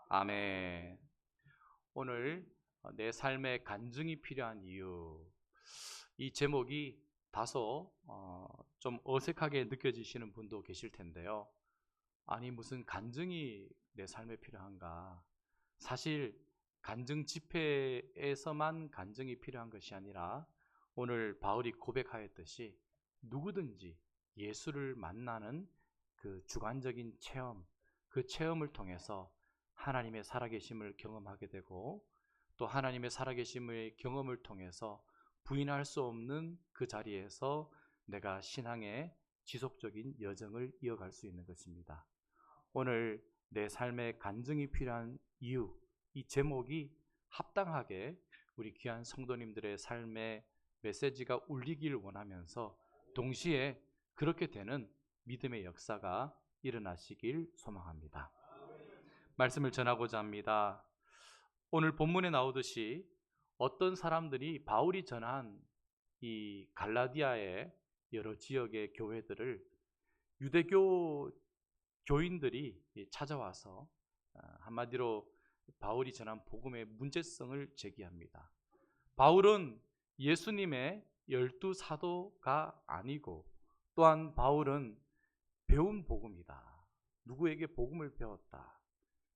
아멘. 오늘 내 삶에 간증이 필요한 이유, 이 제목이 다소 좀 어색하게 느껴지시는 분도 계실 텐데요. 아니, 무슨 간증이 내 삶에 필요한가? 사실 간증 집회에서만 간증이 필요한 것이 아니라 오늘 바울이 고백하였듯이 누구든지 예수를 만나는 그 주관적인 체험, 그 체험을 통해서 하나님의 살아계심을 경험하게 되고, 또 하나님의 살아계심의 경험을 통해서 부인할 수 없는 그 자리에서 내가 신앙의 지속적인 여정을 이어갈 수 있는 것입니다. 오늘 내 삶에 간증이 필요한 이유, 이 제목이 합당하게 우리 귀한 성도님들의 삶의 메시지가 울리길 원하면서, 동시에 그렇게 되는 믿음의 역사가 일어나시길 소망합니다. 말씀을 전하고자 합니다. 오늘 본문에 나오듯이 어떤 사람들이 바울이 전한 이 갈라디아의 여러 지역의 교회들을 유대교 교인들이 찾아와서 한마디로 바울이 전한 복음의 문제성을 제기합니다. 바울은 예수님의 12사도가 아니고, 또한 바울은 배운 복음이다. 누구에게 복음을 배웠다.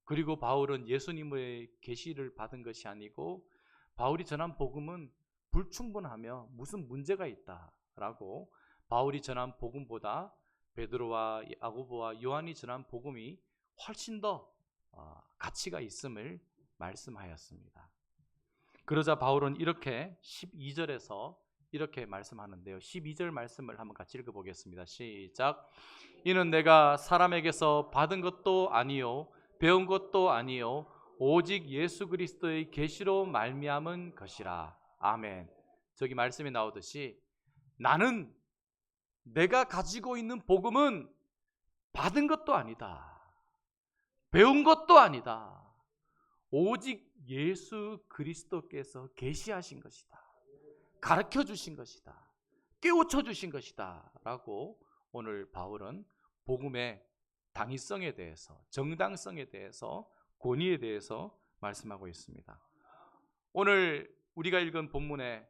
그리고 바울은 예수님의 계시를 받은 것이 아니고, 바울이 전한 복음은 불충분하며 무슨 문제가 있다라고 바울이 전한 복음보다 베드로와 야고보와 요한이 전한 복음이 훨씬 더 가치가 있음을 말씀하였습니다. 그러자 바울은 이렇게 12절에서 이렇게 말씀하는데요. 12절 말씀을 한번 같이 읽어보겠습니다. 시작. 이는 내가 사람에게서 받은 것도 아니요 배운 것도 아니요 오직 예수 그리스도의 계시로 말미암은 것이라. 아멘. 저기 말씀이 나오듯이 나는 내가 가지고 있는 복음은 받은 것도 아니다. 배운 것도 아니다. 오직 예수 그리스도께서 계시하신 것이다. 가르쳐 주신 것이다. 깨우쳐 주신 것이다. 라고 오늘 바울은 복음의 당위성에 대해서, 정당성에 대해서, 권위에 대해서 말씀하고 있습니다. 오늘 우리가 읽은 본문에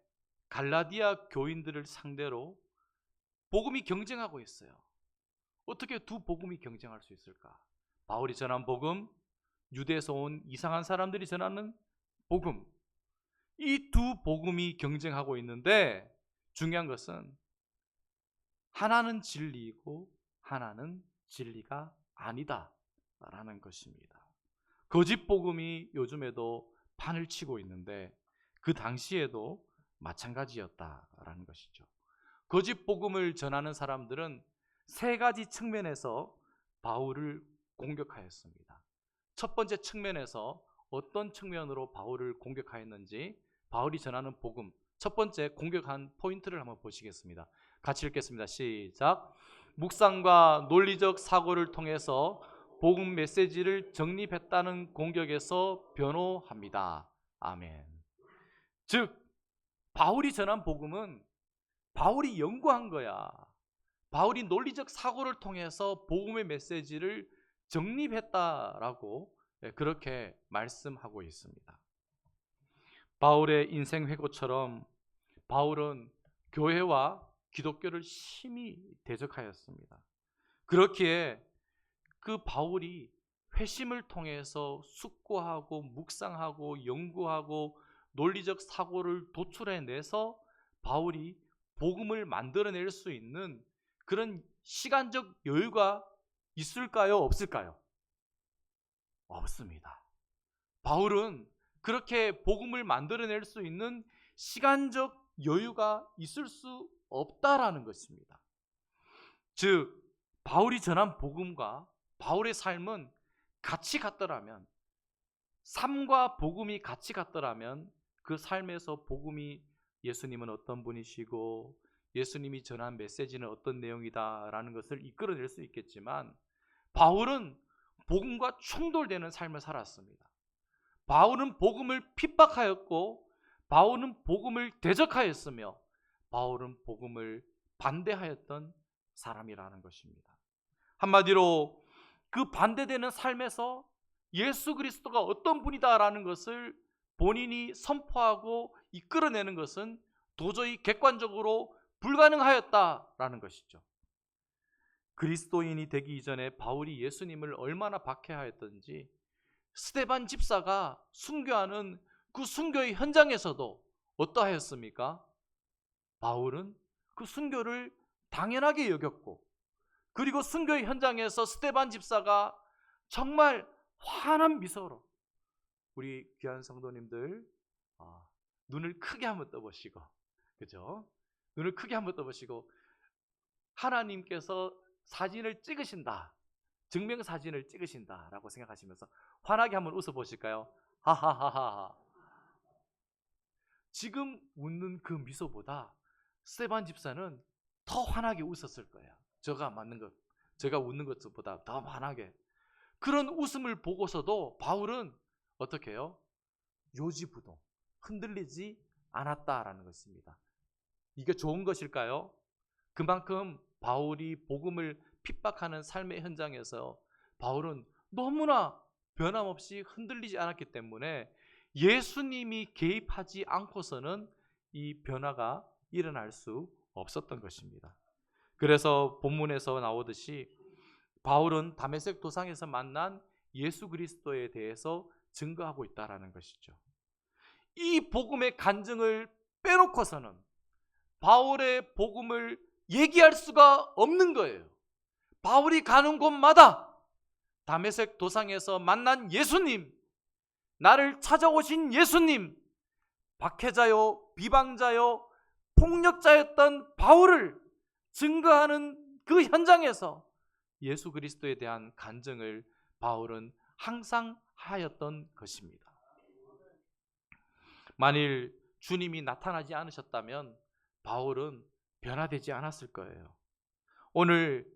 갈라디아 교인들을 상대로 복음이 경쟁하고 있어요. 어떻게 두 복음이 경쟁할 수 있을까? 바울이 전한 복음, 유대에서 온 이상한 사람들이 전하는 복음, 이 두 복음이 경쟁하고 있는데, 중요한 것은 하나는 진리이고 하나는 진리가 아니다 라는 것입니다. 거짓 복음이 요즘에도 판을 치고 있는데 그 당시에도 마찬가지였다라는 것이죠. 거짓 복음을 전하는 사람들은 세 가지 측면에서 바울을 공격하였습니다. 첫 번째 측면에서 어떤 측면으로 바울을 공격하였는지, 바울이 전하는 복음 첫 번째 공격한 포인트를 한번 보시겠습니다. 같이 읽겠습니다. 시작. 묵상과 논리적 사고를 통해서 복음 메시지를 정립했다는 공격에서 변호합니다. 아멘. 즉 바울이 전한 복음은 바울이 연구한 거야. 바울이 논리적 사고를 통해서 복음의 메시지를 정립했다라고 그렇게 말씀하고 있습니다. 바울의 인생 회고처럼 바울은 교회와 기독교를 심히 대적하였습니다. 그렇기에 그 바울이 회심을 통해서 숙고하고 묵상하고 연구하고 논리적 사고를 도출해내서 바울이 복음을 만들어낼 수 있는 그런 시간적 여유가 있을까요? 없을까요? 없습니다. 바울은 그렇게 복음을 만들어낼 수 있는 시간적 여유가 있을 수 없다라는 것입니다. 즉 바울이 전한 복음과 바울의 삶은 같이 같더라면, 삶과 복음이 같이 같더라면 그 삶에서 복음이 예수님은 어떤 분이시고 예수님이 전한 메시지는 어떤 내용이다라는 것을 이끌어낼 수 있겠지만, 바울은 복음과 충돌되는 삶을 살았습니다. 바울은 복음을 핍박하였고 바울은 복음을 대적하였으며 바울은 복음을 반대하였던 사람이라는 것입니다. 한마디로 그 반대되는 삶에서 예수 그리스도가 어떤 분이다라는 것을 본인이 선포하고 이끌어내는 것은 도저히 객관적으로 불가능하였다라는 것이죠. 그리스도인이 되기 이전에 바울이 예수님을 얼마나 박해하였던지 스데반 집사가 순교하는 그 순교의 현장에서도 어떠하였습니까? 바울은 그 순교를 당연하게 여겼고, 그리고 순교의 현장에서 스데반 집사가 정말 환한 미소로, 우리 귀한 성도님들 눈을 크게 한번 떠보시고, 그죠? 눈을 크게 한번 떠보시고, 하나님께서 사진을 찍으신다, 증명사진을 찍으신다라고 생각하시면서 환하게 한번 웃어보실까요? 하하하하. 지금 웃는 그 미소보다 스데반 집사는 더 환하게 웃었을 거예요. 제가 웃는 것보다 더 환하게. 그런 웃음을 보고서도 바울은 어떻게 해요? 요지부동, 흔들리지 않았다라는 것입니다. 이게 좋은 것일까요? 그만큼 바울이 복음을 핍박하는 삶의 현장에서 바울은 너무나 변함없이 흔들리지 않았기 때문에 예수님이 개입하지 않고서는 이 변화가 일어날 수 없었던 것입니다. 그래서 본문에서 나오듯이 바울은 다메섹 도상에서 만난 예수 그리스도에 대해서 증거하고 있다는 것이죠. 이 복음의 간증을 빼놓고서는 바울의 복음을 얘기할 수가 없는 거예요. 바울이 가는 곳마다 다메섹 도상에서 만난 예수님, 나를 찾아오신 예수님, 박해자요, 비방자요, 폭력자였던 바울을 증거하는 그 현장에서 예수 그리스도에 대한 간증을 바울은 항상 하였던 것입니다. 만일 주님이 나타나지 않으셨다면 바울은 변화되지 않았을 거예요. 오늘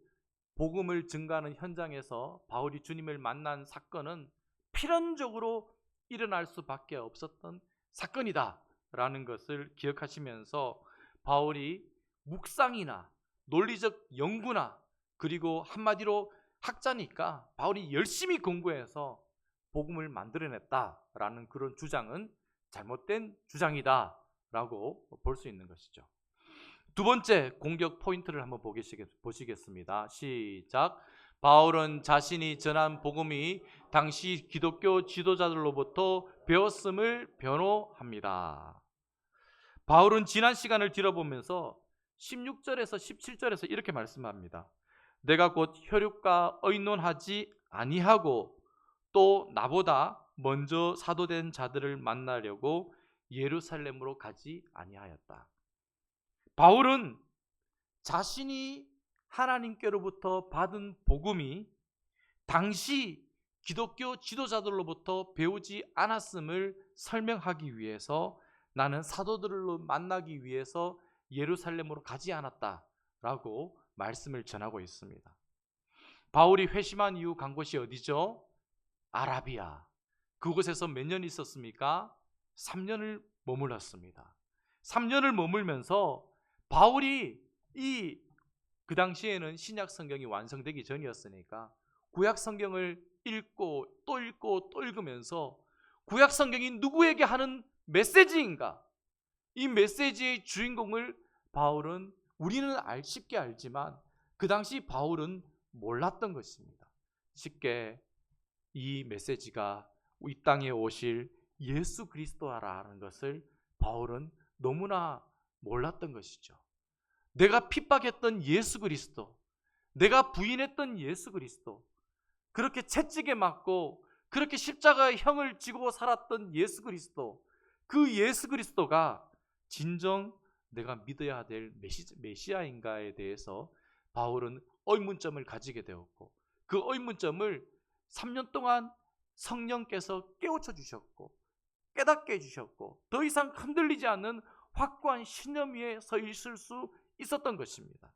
복음을 증거하는 현장에서 바울이 주님을 만난 사건은 필연적으로 일어날 수밖에 없었던 사건이다 라는 것을 기억하시면서 바울이 묵상이나 논리적 연구나, 그리고 한마디로 학자니까 바울이 열심히 공부해서 복음을 만들어냈다라는 그런 주장은 잘못된 주장이다 라고 볼 수 있는 것이죠. 두 번째 공격 포인트를 한번 보시겠습니다. 시작. 바울은 자신이 전한 복음이 당시 기독교 지도자들로부터 배웠음을 변호합니다. 바울은 지난 시간을 뒤져보면서 16절에서 17절에서 이렇게 말씀합니다. 내가 곧 혈육과 의논하지 아니하고 또 나보다 먼저 사도된 자들을 만나려고 예루살렘으로 가지 아니하였다. 바울은 자신이 하나님께로부터 받은 복음이 당시 기독교 지도자들로부터 배우지 않았음을 설명하기 위해서 나는 사도들을 만나기 위해서 예루살렘으로 가지 않았다라고 말씀을 전하고 있습니다. 바울이 회심한 이후 간 곳이 어디죠? 아라비아. 그곳에서 몇 년 있었습니까? 3년을 머물렀습니다. 3년을 머물면서 바울이 그 당시에는 신약 성경이 완성되기 전이었으니까 구약 성경을 읽고 또 읽고 또 읽으면서 구약 성경이 누구에게 하는 메시지인가? 이 메시지의 주인공을 바울은, 우리는 쉽게 알지만 그 당시 바울은 몰랐던 것입니다. 쉽게 이 메시지가 이 땅에 오실 예수 그리스도라는 것을 바울은 너무나 몰랐던 것이죠. 내가 핍박했던 예수 그리스도, 내가 부인했던 예수 그리스도, 그렇게 채찍에 맞고 그렇게 십자가의 형을 지고 살았던 예수 그리스도, 그 예수 그리스도가 진정 내가 믿어야 될 메시아인가에 대해서 바울은 의문점을 가지게 되었고, 그 의문점을 3년 동안 성령께서 깨우쳐 주셨고 깨닫게 해주셨고 더 이상 흔들리지 않는 확고한 신념 위에 서 있을 수 있었던 것입니다.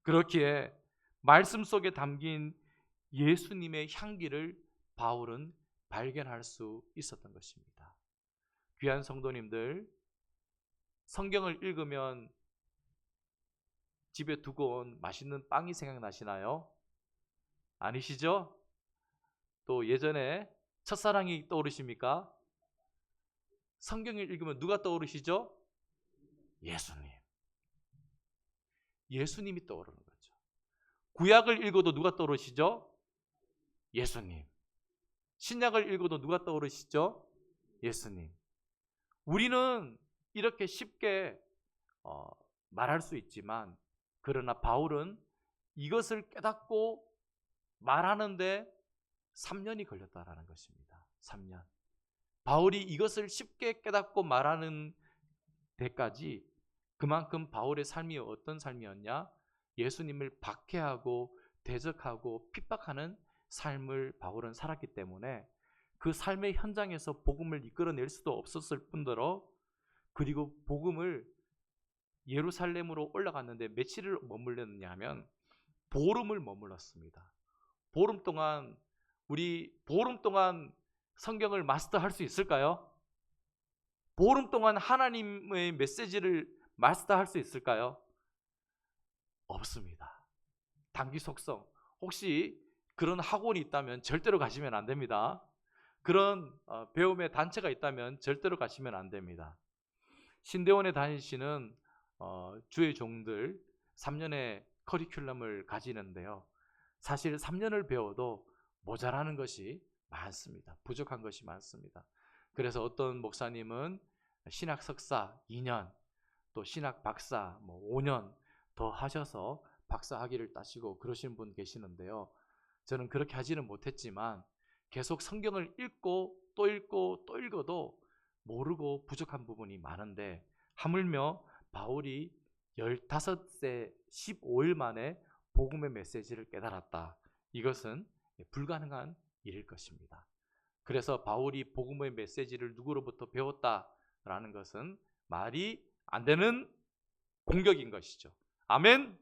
그렇기에 말씀 속에 담긴 예수님의 향기를 바울은 발견할 수 있었던 것입니다. 귀한 성도님들, 성경을 읽으면 집에 두고 온 맛있는 빵이 생각나시나요? 아니시죠? 또 예전에 첫사랑이 떠오르십니까? 성경을 읽으면 누가 떠오르시죠? 예수님. 예수님이 떠오르는 거죠. 구약을 읽어도 누가 떠오르시죠? 예수님. 신약을 읽어도 누가 떠오르시죠? 예수님. 우리는 이렇게 쉽게 말할 수 있지만, 그러나 바울은 이것을 깨닫고 말하는데 3년이 걸렸다라는 것입니다. 3년. 바울이 이것을 쉽게 깨닫고 말하는 데까지 그만큼 바울의 삶이 어떤 삶이었냐? 예수님을 박해하고 대적하고 핍박하는 삶을 바울은 살았기 때문에 그 삶의 현장에서 복음을 이끌어낼 수도 없었을 뿐더러, 그리고 복음을 예루살렘으로 올라갔는데 며칠을 머물렀느냐 하면 보름을 머물렀습니다. 보름 동안 성경을 마스터할 수 있을까요? 보름 동안 하나님의 메시지를 마스터할 수 있을까요? 없습니다. 단기 속성. 혹시 그런 학원이 있다면 절대로 가시면 안 됩니다. 그런 배움의 단체가 있다면 절대로 가시면 안 됩니다. 신대원에 다니시는 주의 종들 3년의 커리큘럼을 가지는데요, 사실 3년을 배워도 모자라는 것이 많습니다. 부족한 것이 많습니다. 그래서 어떤 목사님은 신학 석사 2년, 또 신학 박사 5년 더 하셔서 박사 학위를 따시고 그러시는 분 계시는데요, 저는 그렇게 하지는 못했지만 계속 성경을 읽고 또 읽고 또 읽어도 모르고 부족한 부분이 많은데, 하물며 바울이 15세 15일 만에 복음의 메시지를 깨달았다. 이것은 불가능한 일일 것입니다. 그래서 바울이 복음의 메시지를 누구로부터 배웠다라는 것은 말이 안 되는 공격인 것이죠. 아멘.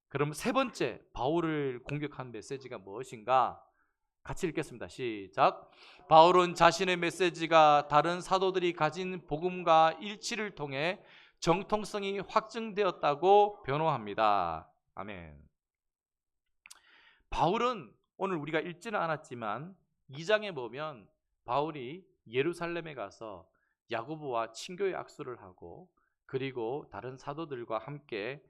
그럼 세 번째 바울을 공격한 메시지가 무엇인가? 같이 읽겠습니다. 시작. 바울은 자신의 메시지가 다른 사도들이 가진 복음과 일치를 통해 정통성이 확증되었다고 변호합니다. 아멘. 바울은 오늘 우리가 읽지는 않았지만 2장에 보면 바울이 예루살렘에 가서 야고보와 친교의 악수를 하고, 그리고 다른 사도들과 함께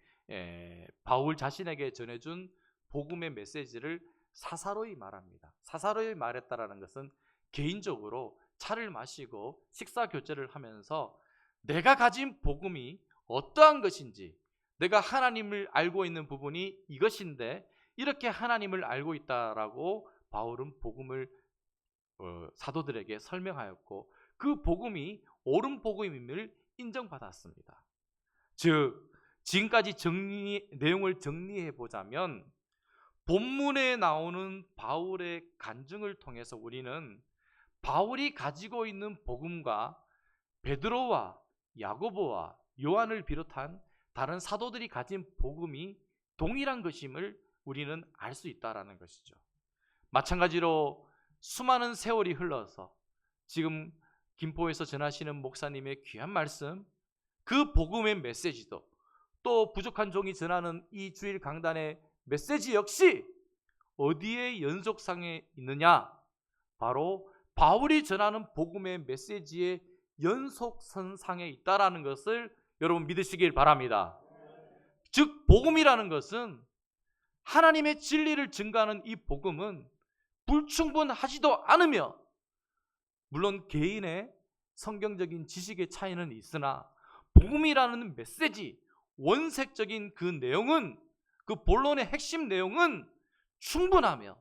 바울 자신에게 전해준 복음의 메시지를 사사로이 말합니다. 사사로이 말했다라는 것은 개인적으로 차를 마시고 식사 교제를 하면서 내가 가진 복음이 어떠한 것인지, 내가 하나님을 알고 있는 부분이 이것인데 이렇게 하나님을 알고 있다라고 바울은 복음을 사도들에게 설명하였고, 그 복음이 옳은 복음임을 인정받았습니다. 즉 지금까지 내용을 정리해 보자면, 본문에 나오는 바울의 간증을 통해서 우리는 바울이 가지고 있는 복음과 베드로와 야고보와 요한을 비롯한 다른 사도들이 가진 복음이 동일한 것임을 우리는 알 수 있다라는 것이죠. 마찬가지로 수많은 세월이 흘러서 지금 김포에서 전하시는 목사님의 귀한 말씀, 그 복음의 메시지도, 또 부족한 종이 전하는 이 주일 강단의 메시지 역시 어디에 연속상에 있느냐? 바로 바울이 전하는 복음의 메시지의 연속선상에 있다라는 것을 여러분 믿으시길 바랍니다. 즉 복음이라는 것은, 하나님의 진리를 증거하는 이 복음은 불충분하지도 않으며, 물론 개인의 성경적인 지식의 차이는 있으나 복음이라는 메시지, 원색적인 그 내용은, 그 본론의 핵심 내용은 충분하며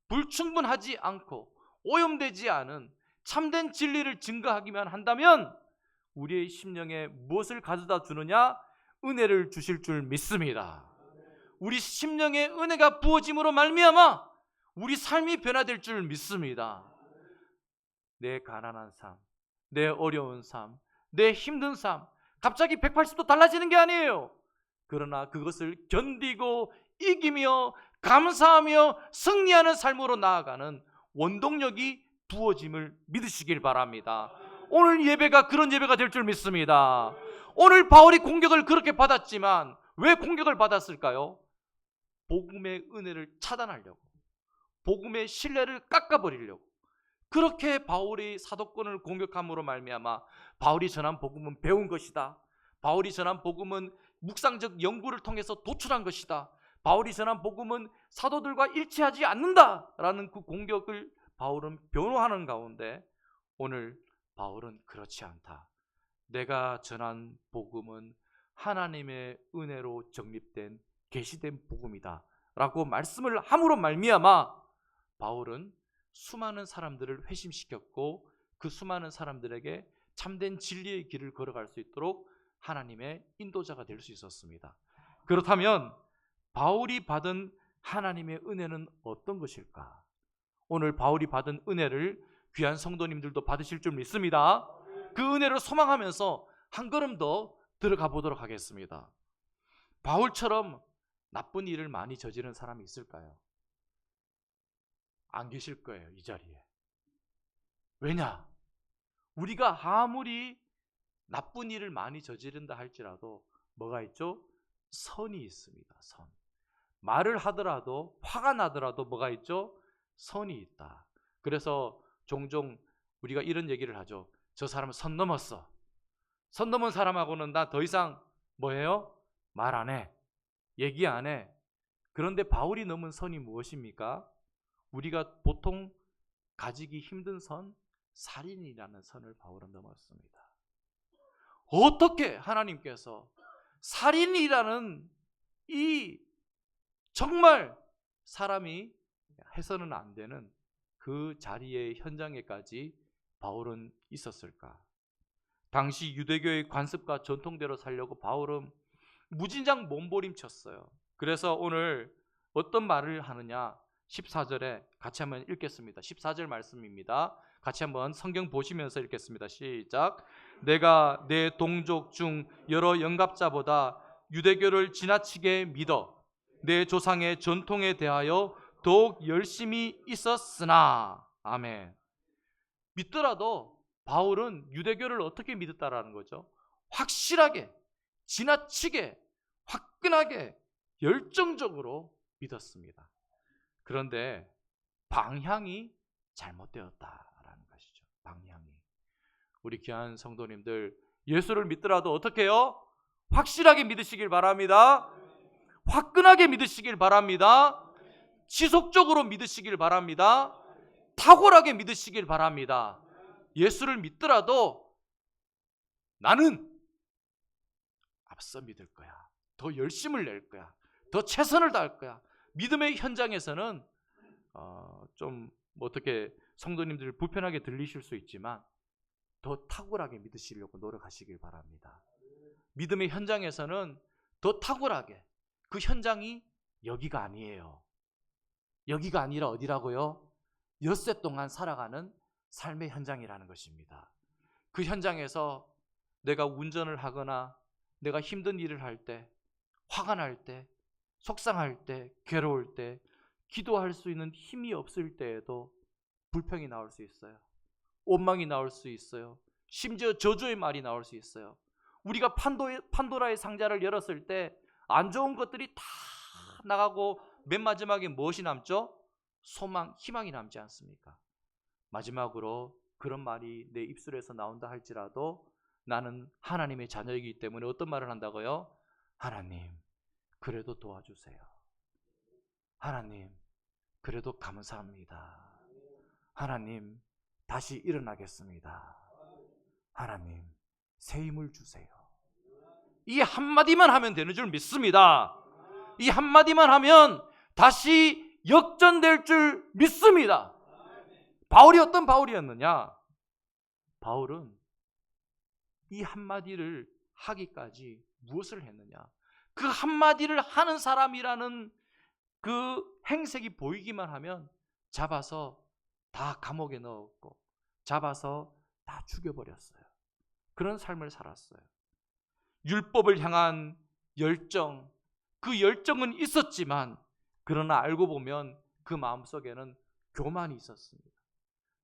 불충분하지 않고 오염되지 않은 참된 진리를 증거하기만 한다면 우리의 심령에 무엇을 가져다 주느냐? 은혜를 주실 줄 믿습니다. 우리 심령에 은혜가 부어짐으로 말미암아 우리 삶이 변화될 줄 믿습니다. 내 가난한 삶, 내 어려운 삶, 내 힘든 삶 갑자기 180도 달라지는 게 아니에요. 그러나 그것을 견디고 이기며 감사하며 승리하는 삶으로 나아가는 원동력이 부어짐을 믿으시길 바랍니다. 오늘 예배가 그런 예배가 될 줄 믿습니다. 오늘 바울이 공격을 그렇게 받았지만 왜 공격을 받았을까요? 복음의 은혜를 차단하려고, 복음의 신뢰를 깎아버리려고, 그렇게 바울이 사도권을 공격함으로 말미암아 바울이 전한 복음은 배운 것이다. 바울이 전한 복음은 묵상적 연구를 통해서 도출한 것이다. 바울이 전한 복음은 사도들과 일치하지 않는다라는 그 공격을 바울은 변호하는 가운데 오늘 바울은 그렇지 않다. 내가 전한 복음은 하나님의 은혜로 정립된 계시된 복음이다 라고 말씀을 함으로 말미암아 바울은 수많은 사람들을 회심시켰고 그 수많은 사람들에게 참된 진리의 길을 걸어갈 수 있도록 하나님의 인도자가 될 수 있었습니다. 그렇다면 바울이 받은 하나님의 은혜는 어떤 것일까? 오늘 바울이 받은 은혜를 귀한 성도님들도 받으실 줄 믿습니다. 그 은혜를 소망하면서 한 걸음 더 들어가 보도록 하겠습니다. 바울처럼 나쁜 일을 많이 저지른 사람이 있을까요? 안 계실 거예요, 이 자리에. 왜냐? 우리가 아무리 나쁜 일을 많이 저지른다 할지라도 뭐가 있죠? 선이 있습니다. 선. 말을 하더라도 화가 나더라도 뭐가 있죠? 선이 있다. 그래서 종종 우리가 이런 얘기를 하죠. 저 사람은 선 넘었어. 선 넘은 사람하고는 나 더 이상 뭐예요? 말 안 해. 얘기 안 해. 그런데 바울이 넘은 선이 무엇입니까? 우리가 보통 가지기 힘든 선, 살인이라는 선을 바울은 넘었습니다. 어떻게 하나님께서 살인이라는 이 정말 사람이 해서는 안 되는 그 자리의 현장에까지 바울은 있었을까? 당시 유대교의 관습과 전통대로 살려고 바울은 무진장 몸부림쳤어요. 그래서 오늘 어떤 말을 하느냐? 14절에 같이 한번 읽겠습니다. 14절 말씀입니다. 같이 한번 성경 보시면서 읽겠습니다. 시작. 내가 내 동족 중 여러 영갑자보다 유대교를 지나치게 믿어 내 조상의 전통에 대하여 더욱 열심히 있었으나. 아멘. 믿더라도 바울은 유대교를 어떻게 믿었다라는 거죠? 확실하게, 지나치게, 화끈하게, 열정적으로 믿었습니다. 그런데 방향이 잘못되었다라는 것이죠. 방향이. 우리 귀한 성도님들, 예수를 믿더라도 어떻게 해요? 확실하게 믿으시길 바랍니다. 화끈하게 믿으시길 바랍니다. 지속적으로 믿으시길 바랍니다. 탁월하게 믿으시길 바랍니다. 예수를 믿더라도 나는 앞서 믿을 거야. 더 열심을 낼 거야. 더 최선을 다할 거야. 믿음의 현장에서는 좀 어떻게 성도님들 불편하게 들리실 수 있지만 더 탁월하게 믿으시려고 노력하시길 바랍니다. 믿음의 현장에서는 더 탁월하게, 그 현장이 여기가 아니에요. 여기가 아니라 어디라고요? 엿새 동안 살아가는 삶의 현장이라는 것입니다. 그 현장에서 내가 운전을 하거나 내가 힘든 일을 할 때, 화가 날 때, 속상할 때, 괴로울 때, 기도할 수 있는 힘이 없을 때에도 불평이 나올 수 있어요. 원망이 나올 수 있어요. 심지어 저주의 말이 나올 수 있어요. 우리가 판도라의 상자를 열었을 때 안 좋은 것들이 다 나가고 맨 마지막에 무엇이 남죠? 소망, 희망이 남지 않습니까? 마지막으로 그런 말이 내 입술에서 나온다 할지라도 나는 하나님의 자녀이기 때문에 어떤 말을 한다고요? 하나님, 그래도 도와주세요. 하나님, 그래도 감사합니다. 하나님, 다시 일어나겠습니다. 하나님, 새 힘을 주세요. 이 한마디만 하면 되는 줄 믿습니다. 이 한마디만 하면 다시 역전될 줄 믿습니다. 바울이 어떤 바울이었느냐? 바울은 이 한마디를 하기까지 무엇을 했느냐? 그 한마디를 하는 사람이라는 그 행색이 보이기만 하면 잡아서 다 감옥에 넣었고 잡아서 다 죽여버렸어요. 그런 삶을 살았어요. 율법을 향한 열정, 그 열정은 있었지만 그러나 알고 보면 그 마음속에는 교만이 있었습니다.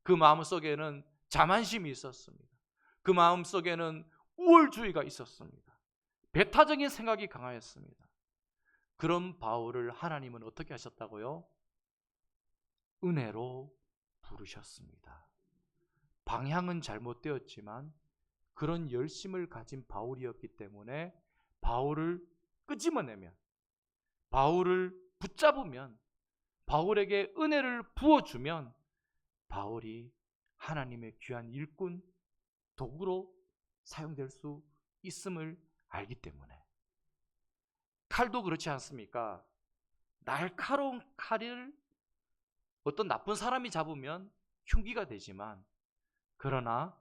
그 마음속에는 자만심이 있었습니다. 그 마음속에는 우월주의가 있었습니다. 배타적인 생각이 강하였습니다. 그런 바울을 하나님은 어떻게 하셨다고요? 은혜로 부르셨습니다. 방향은 잘못되었지만 그런 열심을 가진 바울이었기 때문에 바울을 끄집어내면, 바울을 붙잡으면, 바울에게 은혜를 부어주면 바울이 하나님의 귀한 일꾼, 도구로 사용될 수 있음을 알기 때문에. 칼도 그렇지 않습니까? 날카로운 칼을 어떤 나쁜 사람이 잡으면 흉기가 되지만, 그러나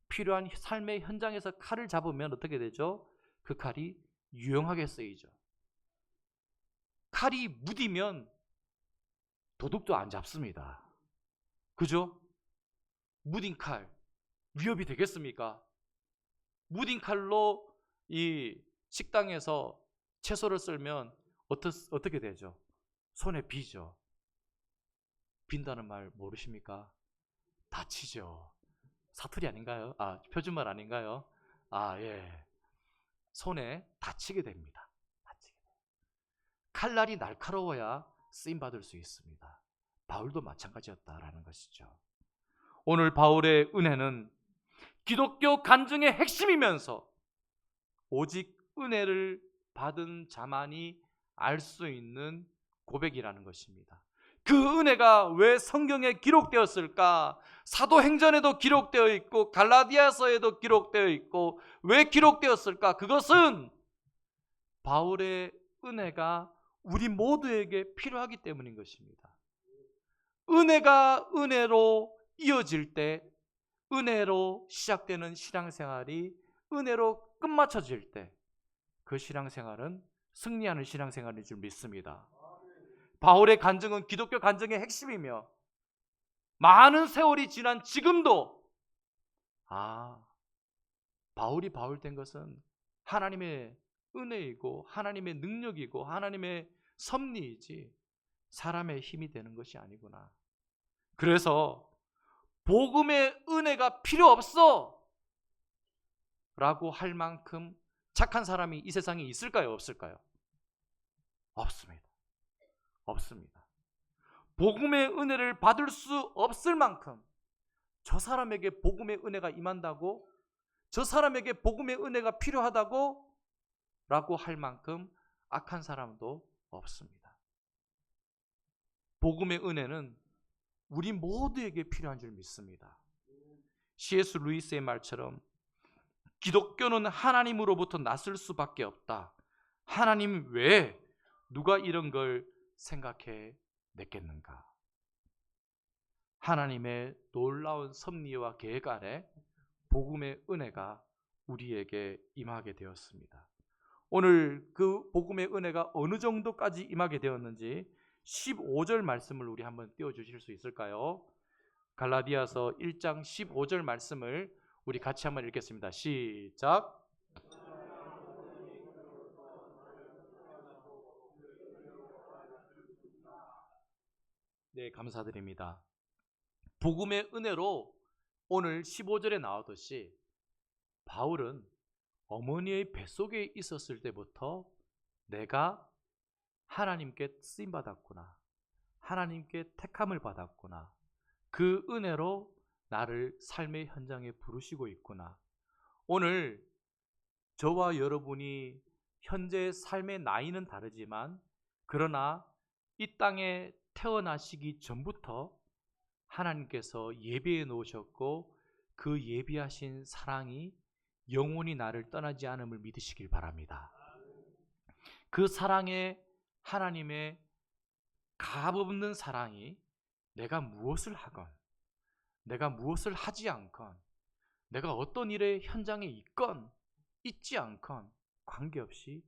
필요한 삶의 현장에서 칼을 잡으면 어떻게 되죠? 그 칼이 유용하게 쓰이죠. 칼이 무디면 도둑도 안 잡습니다. 그죠? 무딘 칼 위협이 되겠습니까? 무딘 칼로 이 식당에서 채소를 썰면 어떻게 되죠? 손에 비죠. 빈다는 말 모르십니까? 다치죠. 사투리 아닌가요? 표준말 아닌가요? 예. 손에 다치게 됩니다. 칼날이 날카로워야 쓰임받을 수 있습니다. 바울도 마찬가지였다라는 것이죠. 오늘 바울의 은혜는 기독교 간증의 핵심이면서 오직 은혜를 받은 자만이 알 수 있는 고백이라는 것입니다. 그 은혜가 왜 성경에 기록되었을까? 사도행전에도 기록되어 있고 갈라디아서에도 기록되어 있고 왜 기록되었을까? 그것은 바울의 은혜가 우리 모두에게 필요하기 때문인 것입니다. 은혜가 은혜로 이어질 때, 은혜로 시작되는 신앙생활이 은혜로 끝마쳐질 때, 그 신앙생활은 승리하는 신앙생활인 줄 믿습니다. 바울의 간증은 기독교 간증의 핵심이며, 많은 세월이 지난 지금도 바울이 바울 된 것은 하나님의 은혜이고 하나님의 능력이고 하나님의 섭리이지 사람의 힘이 되는 것이 아니구나. 그래서 복음의 은혜가 필요 없어 라고 할 만큼 착한 사람이 이 세상에 있을까요? 없을까요? 없습니다. 없습니다. 복음의 은혜를 받을 수 없을 만큼 저 사람에게 복음의 은혜가 임한다고, 저 사람에게 복음의 은혜가 필요하다고 라고 할 만큼 악한 사람도 없습니다. 복음의 은혜는 우리 모두에게 필요한 줄 믿습니다. C.S. 루이스의 말처럼 기독교는 하나님으로부터 났을 수밖에 없다. 하나님 외에 누가 이런 걸 생각해 냈겠는가? 하나님의 놀라운 섭리와 계획 아래 복음의 은혜가 우리에게 임하게 되었습니다. 오늘 그 복음의 은혜가 어느 정도까지 임하게 되었는지 15절 말씀을 우리 한번 띄워주실 수 있을까요? 갈라디아서 1장 15절 말씀을 우리 같이 한번 읽겠습니다. 시작. 네, 감사드립니다. 복음의 은혜로 오늘 15절에 나오듯이 바울은 어머니의 뱃속에 있었을 때부터 내가 하나님께 쓰임받았구나, 하나님께 택함을 받았구나, 그 은혜로 나를 삶의 현장에 부르시고 있구나. 오늘 저와 여러분이 현재 삶의 나이는 다르지만 그러나 이 땅에 태어나시기 전부터 하나님께서 예비해 놓으셨고 그 예비하신 사랑이 영원히 나를 떠나지 않음을 믿으시길 바랍니다. 그 사랑에 하나님의 값없는 사랑이 내가 무엇을 하건, 내가 무엇을 하지 않건, 내가 어떤 일의 현장에 있건 있지 않건 관계없이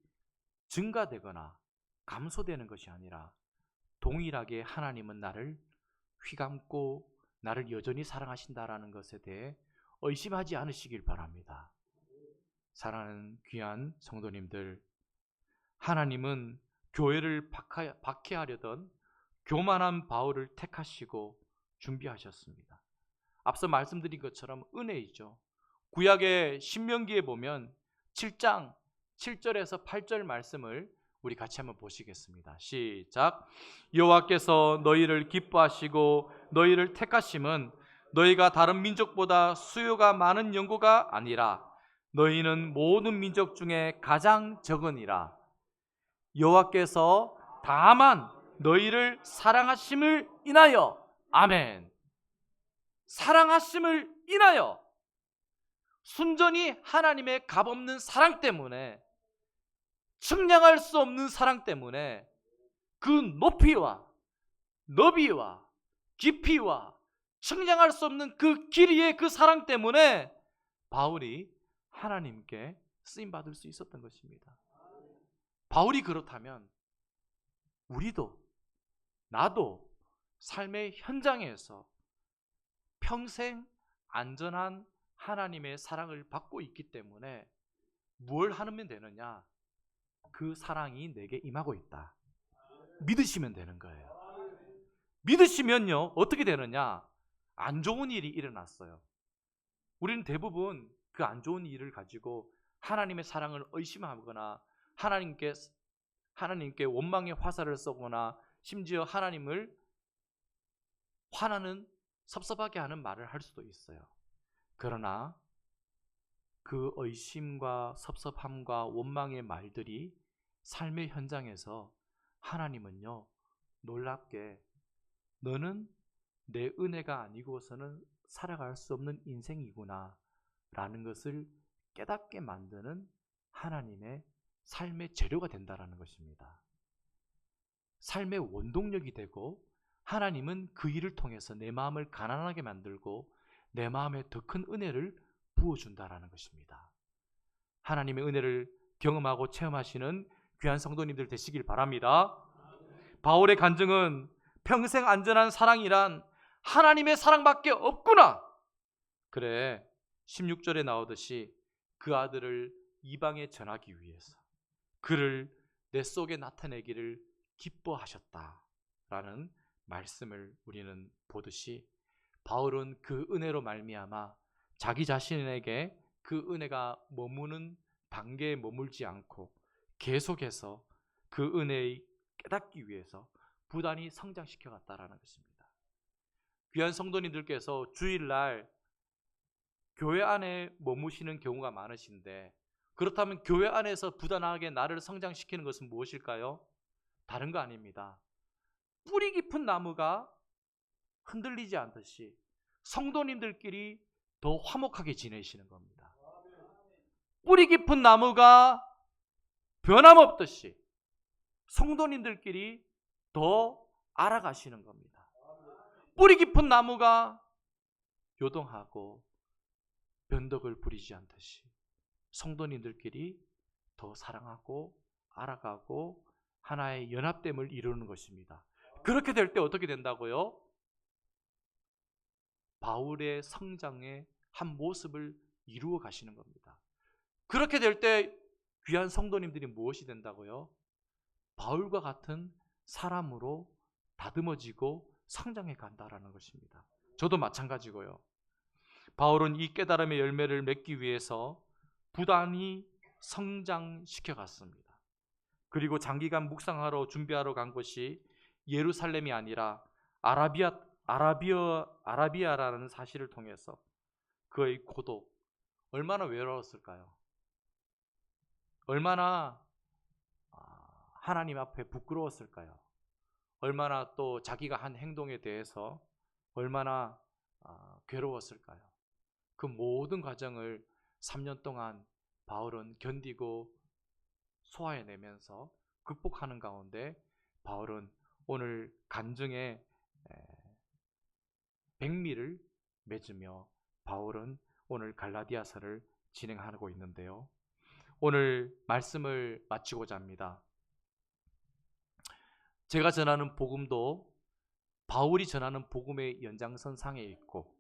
증가되거나 감소되는 것이 아니라 동일하게 하나님은 나를 휘감고 나를 여전히 사랑하신다라는 것에 대해 의심하지 않으시길 바랍니다. 사랑하는 귀한 성도님들, 하나님은 교회를 박해하려던 교만한 바울을 택하시고 준비하셨습니다. 앞서 말씀드린 것처럼 은혜이죠. 구약의 신명기에 보면 7장 7절에서 8절 말씀을 우리 같이 한번 보시겠습니다. 시작. 여호와께서 너희를 기뻐하시고 너희를 택하심은 너희가 다른 민족보다 수요가 많은 연고가 아니라 너희는 모든 민족 중에 가장 적으니라. 여호와께서 다만 너희를 사랑하심을 인하여, 아멘, 사랑하심을 인하여, 순전히 하나님의 값없는 사랑 때문에, 측량할 수 없는 사랑 때문에, 그 높이와 너비와 깊이와 측량할 수 없는 그 길이의 그 사랑 때문에 바울이 하나님께 쓰임받을 수 있었던 것입니다. 바울이 그렇다면 우리도, 나도 삶의 현장에서 평생 안전한 하나님의 사랑을 받고 있기 때문에 뭘 하면 되느냐? 그 사랑이 내게 임하고 있다. 믿으시면 되는 거예요. 믿으시면요, 어떻게 되느냐? 안 좋은 일이 일어났어요. 우리는 대부분 그 안 좋은 일을 가지고 하나님의 사랑을 의심하거나 하나님께 원망의 화살을 쏘거나 심지어 하나님을 화나는, 섭섭하게 하는 말을 할 수도 있어요. 그러나 그 의심과 섭섭함과 원망의 말들이 삶의 현장에서 하나님은요, 놀랍게 너는 내 은혜가 아니고서는 살아갈 수 없는 인생이구나 라는 것을 깨닫게 만드는 하나님의 삶의 재료가 된다라는 것입니다. 삶의 원동력이 되고, 하나님은 그 일을 통해서 내 마음을 가난하게 만들고 내 마음에 더 큰 은혜를 부어준다라는 것입니다. 하나님의 은혜를 경험하고 체험하시는 귀한 성도님들 되시길 바랍니다. 바울의 간증은 평생 안전한 사랑이란 하나님의 사랑밖에 없구나. 그래, 16절에 나오듯이 그 아들을 이방에 전하기 위해서 그를 내 속에 나타내기를 기뻐하셨다라는 말씀을 우리는 보듯이, 바울은 그 은혜로 말미암아 자기 자신에게 그 은혜가 머무는 단계에 머물지 않고 계속해서 그 은혜의 깨닫기 위해서 부단히 성장시켜 갔다라는 것입니다. 귀한 성도님들께서 주일날 교회 안에 머무시는 경우가 많으신데, 그렇다면 교회 안에서 부단하게 나를 성장시키는 것은 무엇일까요? 다른 거 아닙니다. 뿌리 깊은 나무가 흔들리지 않듯이 성도님들끼리 더 화목하게 지내시는 겁니다. 뿌리 깊은 나무가 변함없듯이 성도님들끼리 더 알아가시는 겁니다. 뿌리 깊은 나무가 요동하고 변덕을 부리지 않듯이 성도님들끼리 더 사랑하고 알아가고 하나의 연합됨을 이루는 것입니다. 그렇게 될 때 어떻게 된다고요? 바울의 성장의 한 모습을 이루어 가시는 겁니다. 그렇게 될 때 귀한 성도님들이 무엇이 된다고요? 바울과 같은 사람으로 다듬어지고 성장해 간다라는 것입니다. 저도 마찬가지고요. 바울은 이 깨달음의 열매를 맺기 위해서 부단히 성장시켜 갔습니다. 그리고 장기간 묵상하러 준비하러 간 곳이 예루살렘이 아니라 아라비아라는 사실을 통해서 그의 고독, 얼마나 외로웠을까요? 얼마나 하나님 앞에 부끄러웠을까요? 얼마나 또 자기가 한 행동에 대해서 얼마나 괴로웠을까요? 그 모든 과정을 3년 동안 바울은 견디고 소화해내면서 극복하는 가운데, 바울은 오늘 간증에 백미를 맺으며 바울은 오늘 갈라디아서를 진행하고 있는데요. 오늘 말씀을 마치고자 합니다. 제가 전하는 복음도 바울이 전하는 복음의 연장선상에 있고,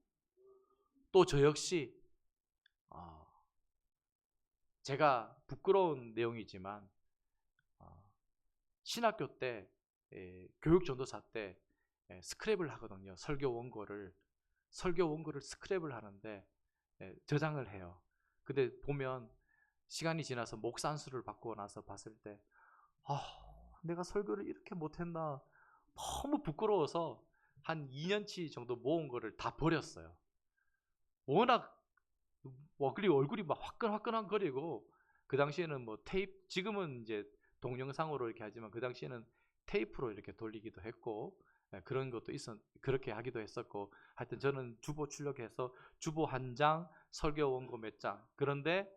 또 저 역시 제가 부끄러운 내용이지만 신학교 때 교육 전도사 때 스크랩을 하거든요. 설교 원고를 스크랩을 하는데 저장을 해요. 근데 보면 시간이 지나서 목산수를 받고 나서 봤을 때 내가 설교를 이렇게 못했나, 너무 부끄러워서 한 2년치 정도 모은 거를 다 버렸어요. 워낙 얼굴이 막 화끈화끈거리고, 그 당시에는 뭐 테이프, 지금은 이제 동영상으로 이렇게 하지만 그 당시에는 테이프로 이렇게 돌리기도 했고, 그런 것도 그렇게 하기도 했었고, 하여튼 저는 주보 출력해서 주보 한 장, 설교 원고 몇 장. 그런데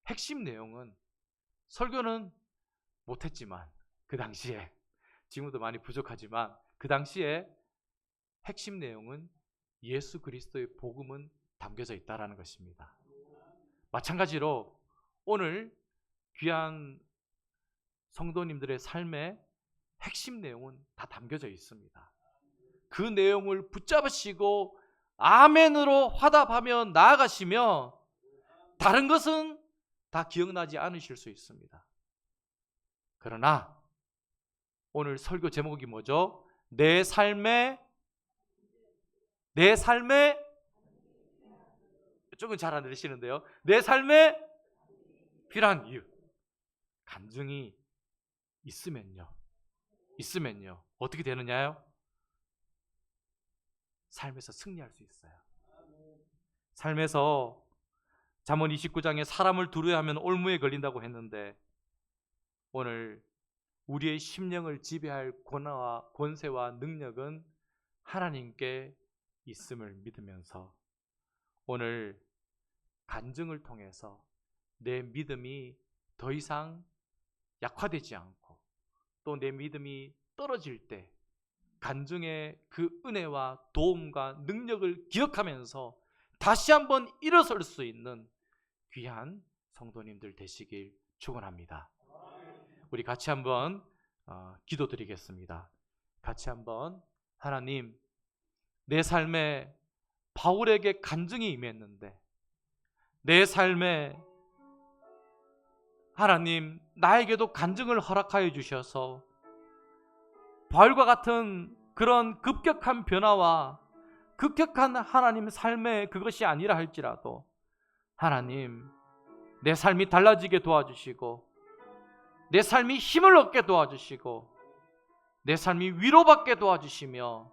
핵심 내용은, 설교는 못했지만 그 당시에, 지금도 많이 부족하지만 그 당시에 핵심 내용은 예수 그리스도의 복음은 담겨져 있다라는 것입니다. 마찬가지로 오늘 귀한 성도님들의 삶의 핵심 내용은 다 담겨져 있습니다. 그 내용을 붙잡으시고 아멘으로 화답하며 나아가시며 다른 것은 다 기억나지 않으실 수 있습니다. 그러나 오늘 설교 제목이 뭐죠? 내 삶의 조금 잘 안 들리시는데요. 내 삶에 필요한 이유. 간증이 있으면요 어떻게 되느냐요? 삶에서 승리할 수 있어요. 삶에서 잠언 29장에 사람을 두려워야 하면 올무에 걸린다고 했는데, 오늘 우리의 심령을 지배할 권한과 권세와 능력은 하나님께 있음을 믿으면서 오늘 간증을 통해서 내 믿음이 더 이상 약화되지 않고, 또 내 믿음이 떨어질 때 간증의 그 은혜와 도움과 능력을 기억하면서 다시 한번 일어설 수 있는 귀한 성도님들 되시길 축원합니다. 우리 같이 한번 기도드리겠습니다. 같이 한번, 하나님, 내 삶에 바울에게 간증이 임했는데, 내 삶에 하나님 나에게도 간증을 허락하여 주셔서 바울과 같은 그런 급격한 변화와 급격한 하나님 삶의 그것이 아니라 할지라도 하나님, 내 삶이 달라지게 도와주시고, 내 삶이 힘을 얻게 도와주시고, 내 삶이 위로받게 도와주시며,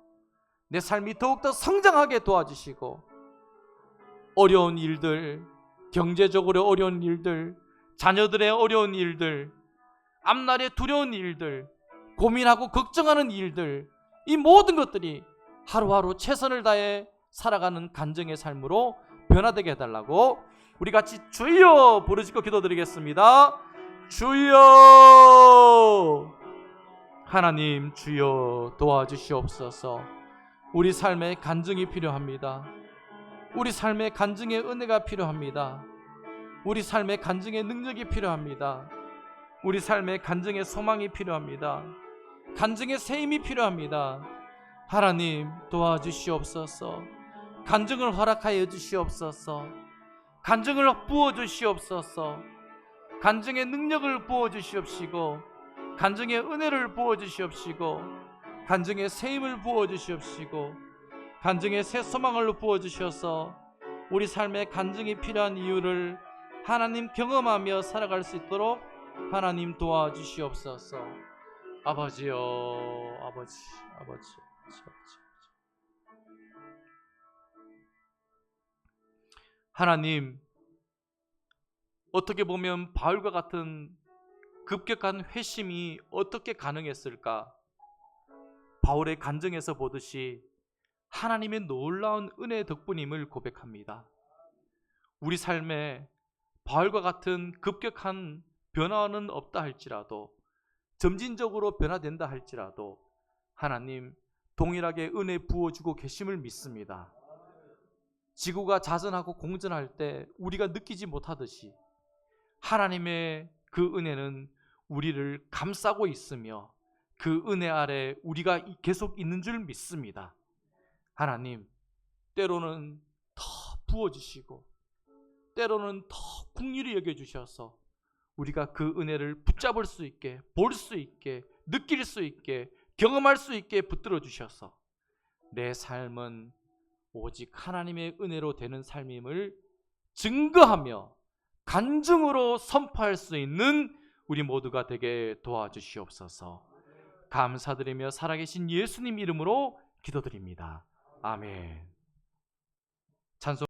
내 삶이 더욱더 성장하게 도와주시고, 어려운 일들, 경제적으로 어려운 일들, 자녀들의 어려운 일들, 앞날의 두려운 일들, 고민하고 걱정하는 일들, 이 모든 것들이 하루하루 최선을 다해 살아가는 간증의 삶으로 변화되게 해달라고 우리 같이 주여 부르짖고 기도드리겠습니다. 주여, 하나님 주여 도와주시옵소서. 우리 삶에 간증이 필요합니다. 우리 삶에 간증의 은혜가 필요합니다. 우리 삶에 간증의 능력이 필요합니다. 우리 삶에 간증의 소망이 필요합니다. 간증의 세임이 필요합니다. 하나님 도와주시옵소서. 간증을 허락하여 주시옵소서. 간증을 부어주시옵소서. 간증의 능력을 부어주시옵시고, 간증의 은혜를 부어주시옵시고, 간증의 세임을 부어주시옵시고, 간증의 새 소망을 부어주셔서 우리 삶에 간증이 필요한 이유를 하나님 경험하며 살아갈 수 있도록 하나님 도와주시옵소서. 아버지요, 아버지. 하나님, 어떻게 보면 바울과 같은 급격한 회심이 어떻게 가능했을까? 바울의 간증에서 보듯이 하나님의 놀라운 은혜 덕분임을 고백합니다. 우리 삶에 바울과 같은 급격한 변화는 없다 할지라도, 점진적으로 변화된다 할지라도 하나님 동일하게 은혜 부어주고 계심을 믿습니다. 지구가 자전하고 공전할 때 우리가 느끼지 못하듯이 하나님의 그 은혜는 우리를 감싸고 있으며 그 은혜 아래 우리가 계속 있는 줄 믿습니다. 하나님, 때로는 더 부어주시고 때로는 더 긍휼히 여겨주셔서 우리가 그 은혜를 붙잡을 수 있게, 볼 수 있게, 느낄 수 있게, 경험할 수 있게 붙들어 주셔서 내 삶은 오직 하나님의 은혜로 되는 삶임을 증거하며 간증으로 선포할 수 있는 우리 모두가 되게 도와주시옵소서. 감사드리며 살아계신 예수님 이름으로 기도드립니다. 아멘. 찬송